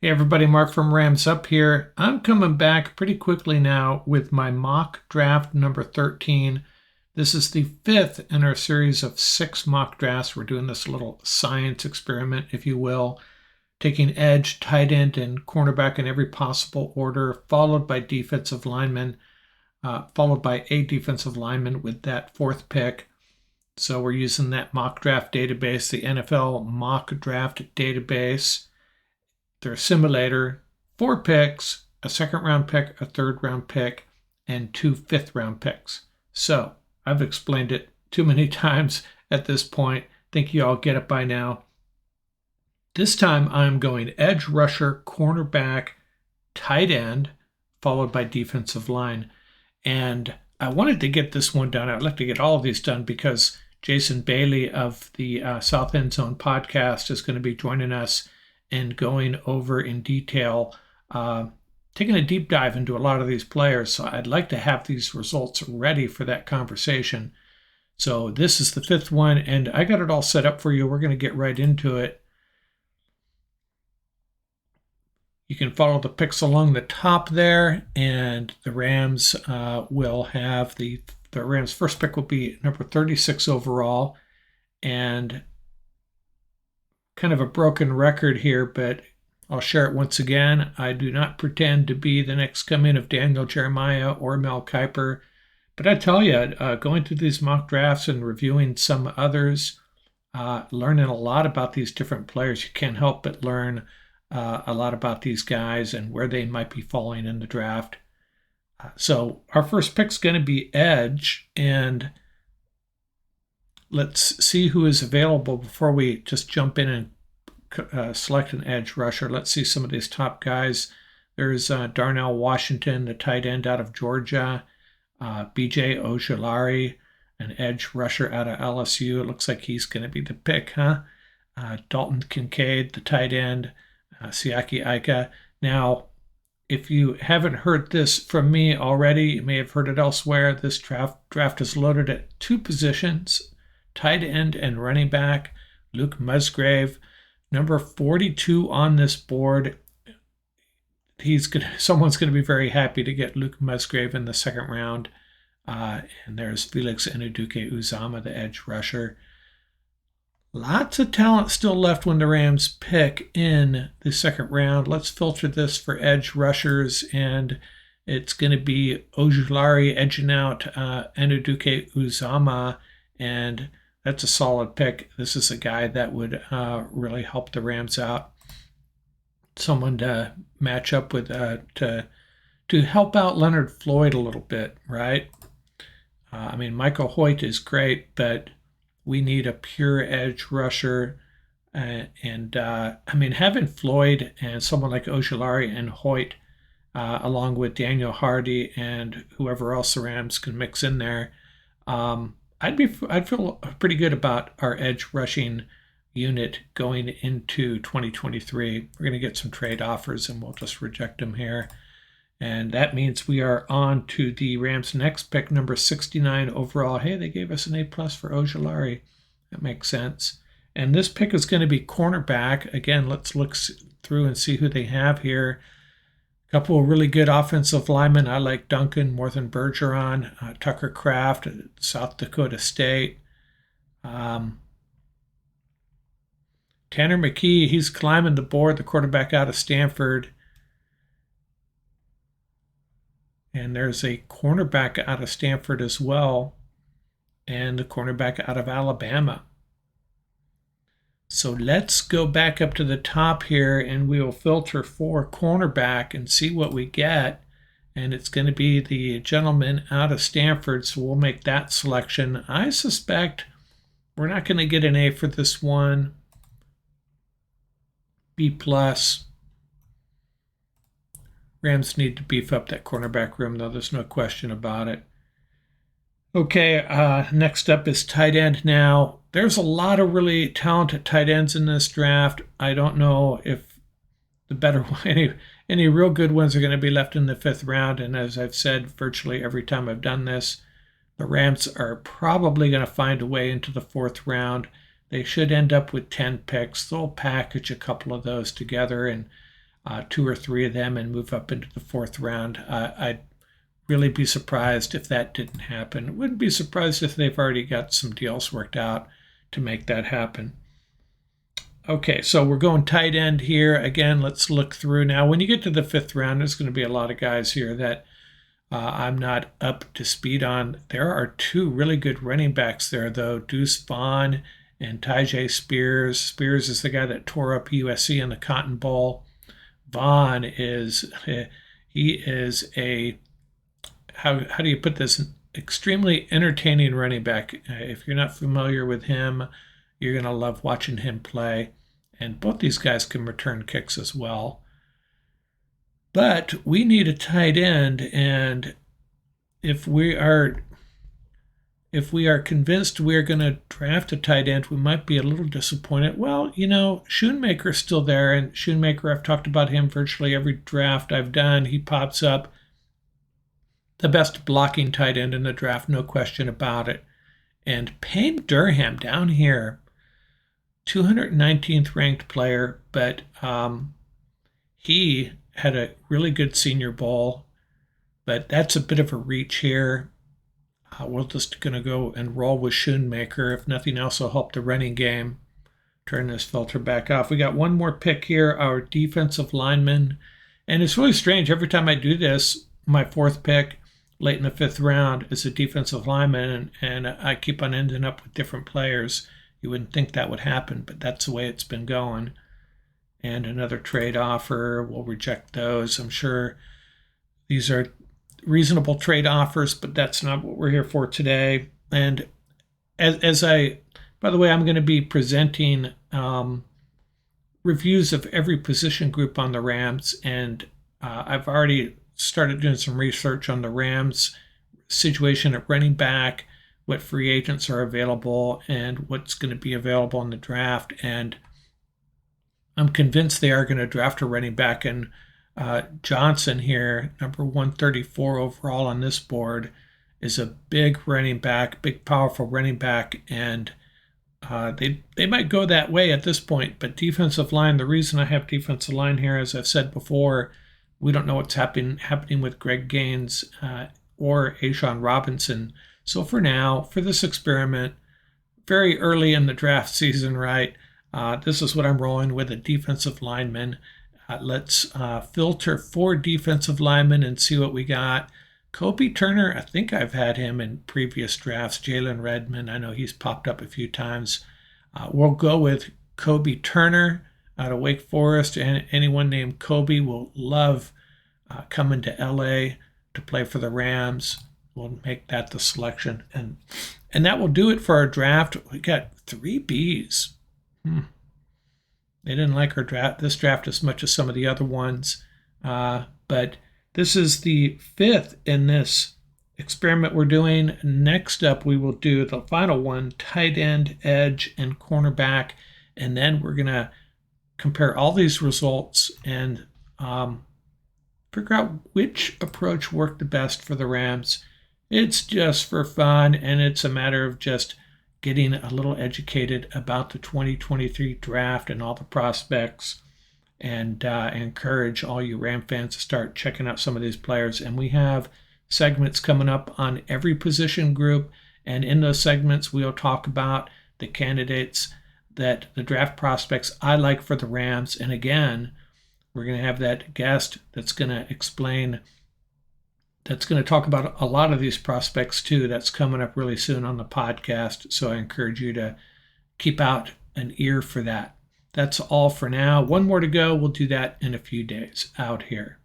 Hey everybody, Mark from Rams Up here. I'm coming back pretty quickly now with my mock draft number 13. This is the fifth in our series of 6 mock drafts. We're doing this little science experiment, if you will, taking edge, tight end, and cornerback in every possible order, followed by defensive linemen, followed by a defensive lineman with that fourth pick. So we're using that mock draft database, the NFL mock draft database, their simulator, 4 picks, a second round pick, a third round pick, and 2 fifth-round picks. So I've explained it too many times at this point. Think you all get it by now. This time I'm going edge rusher, cornerback, tight end, followed by defensive line. And I wanted to get this one done. I'd like to get all of these done because Jason Bailey of the South End Zone podcast is going to be joining us and going over in detail, taking a deep dive into a lot of these players. So I'd like to have these results ready for that conversation. So this is the fifth one, and I got it all set up for you. We're going to get right into it. You can follow the picks along the top there, and the Rams will have the Rams' first pick will be number 36 overall, and kind of a broken record here, but I'll share it once again. I do not pretend to be the next coming of Daniel Jeremiah or Mel Kiper, but I tell you, going through these mock drafts and reviewing some others, learning a lot about these different players, you can't help but learn a lot about these guys and where they might be falling in the draft. So our first pick's going to be edge, and let's see who is available before we just jump in and select an edge rusher. Let's see some of these top guys. There's Darnell Washington, the tight end out of Georgia. B.J. Ojulari, an edge rusher out of LSU. It looks like he's going to be the pick, huh? Dalton Kincaid, the tight end. Siaki Ika. Now, if you haven't heard this from me already, you may have heard it elsewhere. This draft is loaded at 2 positions, tight end and running back. Luke Musgrave, number 42 on this board. Someone's going to be very happy to get Luke Musgrave in the second round. And there's Felix Enuduke-Uzama, the edge rusher. Lots of talent still left when the Rams pick in the second round. Let's filter this for edge rushers, and it's going to be Ojulari edging out Enuduke-Uzama, and that's a solid pick. This is a guy that would really help the Rams out. Someone to match up with, to help out Leonard Floyd a little bit, right? I mean, Michael Hoyt is great, but we need a pure edge rusher. I mean, having Floyd and someone like Ojulari and Hoyt, along with Daniel Hardy and whoever else the Rams can mix in there, I'd feel pretty good about our edge rushing unit going into 2023. We're going to get some trade offers, and we'll just reject them here. And that means we are on to the Rams' next pick, number 69 overall. Hey, they gave us an A+ for Ojulari. That makes sense. And this pick is going to be cornerback. Again, let's look through and see who they have here. A couple of really good offensive linemen. I like Duncan, Morthen Bergeron, Tucker Kraft, South Dakota State. Tanner McKee, he's climbing the board, the quarterback out of Stanford. And there's a cornerback out of Stanford as well, and a cornerback out of Alabama. So let's go back up to the top here, and we will filter for cornerback and see what we get. And it's going to be the gentleman out of Stanford, so we'll make that selection. I suspect we're not going to get an A for this one. B+. Rams need to beef up that cornerback room, though. There's no question about it. Okay, next up is tight end now. There's a lot of really talented tight ends in this draft. I don't know if the better one, any real good ones are going to be left in the 5th round. And as I've said virtually every time I've done this, the Rams are probably going to find a way into the 4th round. They should end up with 10 picks. They'll package a couple of those together, and 2 or 3 of them and move up into the 4th round. I'd really be surprised if that didn't happen. Wouldn't be surprised if they've already got some deals worked out to make that happen. Okay, so we're going tight end here. Again, let's look through now. When you get to the 5th round, there's going to be a lot of guys here that I'm not up to speed on. There are 2 really good running backs there, though. Deuce Vaughn and Tyjae Spears. Spears is the guy that tore up USC in the Cotton Bowl. Vaughn is, he is a, how do you put this, extremely entertaining running back. If you're not familiar with him, you're going to love watching him play. And both these guys can return kicks as well. But we need a tight end, and if we are convinced we're going to draft a tight end, we might be a little disappointed. Well, Schoonmaker's still there, and Schoonmaker, I've talked about him virtually every draft I've done. He pops up. The best blocking tight end in the draft, no question about it. And Payne Durham down here, 219th ranked player, but he had a really good Senior Bowl, but that's a bit of a reach here. We're just going to go and roll with Schoonmaker. If nothing else, will help the running game. Turn this filter back off. We got one more pick here, our defensive lineman. And it's really strange. Every time I do this, my 4th pick late in the 5th round is a defensive lineman, and I keep on ending up with different players. You wouldn't think that would happen, but that's the way it's been going. And another trade offer, we'll reject those. I'm sure these are reasonable trade offers, but that's not what we're here for today. And by the way, I'm going to be presenting reviews of every position group on the Rams, and I've already started doing some research on the Rams situation at running back, what free agents are available, and what's going to be available in the draft. And I'm convinced they are going to draft a running back. And Johnson here, number 134 overall on this board, is a big running back, big, powerful running back. And they might go that way at this point. But defensive line, the reason I have defensive line here, as I've said before, we don't know what's happening with Greg Gaines or A'Shawn Robinson. So for now, for this experiment, very early in the draft season, right, this is what I'm rolling with, a defensive lineman. Let's filter for defensive linemen and see what we got. Kobe Turner, I think I've had him in previous drafts. Jalen Redmond, I know he's popped up a few times. We'll go with Kobe Turner out of Wake Forest, and anyone named Kobe will love coming to LA to play for the Rams. We'll make that the selection. And that will do it for our draft. We got 3 Bs. They didn't like this draft as much as some of the other ones. But this is the 5th in this experiment we're doing. Next up, we will do the final one, tight end, edge, and cornerback. And then we're going to compare all these results and figure out which approach worked the best for the Rams. It's just for fun, and it's a matter of just getting a little educated about the 2023 draft and all the prospects, and encourage all you Ram fans to start checking out some of these players. And we have segments coming up on every position group, and in those segments we'll talk about the candidates, that the draft prospects I like for the Rams. And again, we're going to have that guest that's going to talk about a lot of these prospects too. That's coming up really soon on the podcast. So I encourage you to keep out an ear for that. That's all for now. One more to go. We'll do that in a few days out here.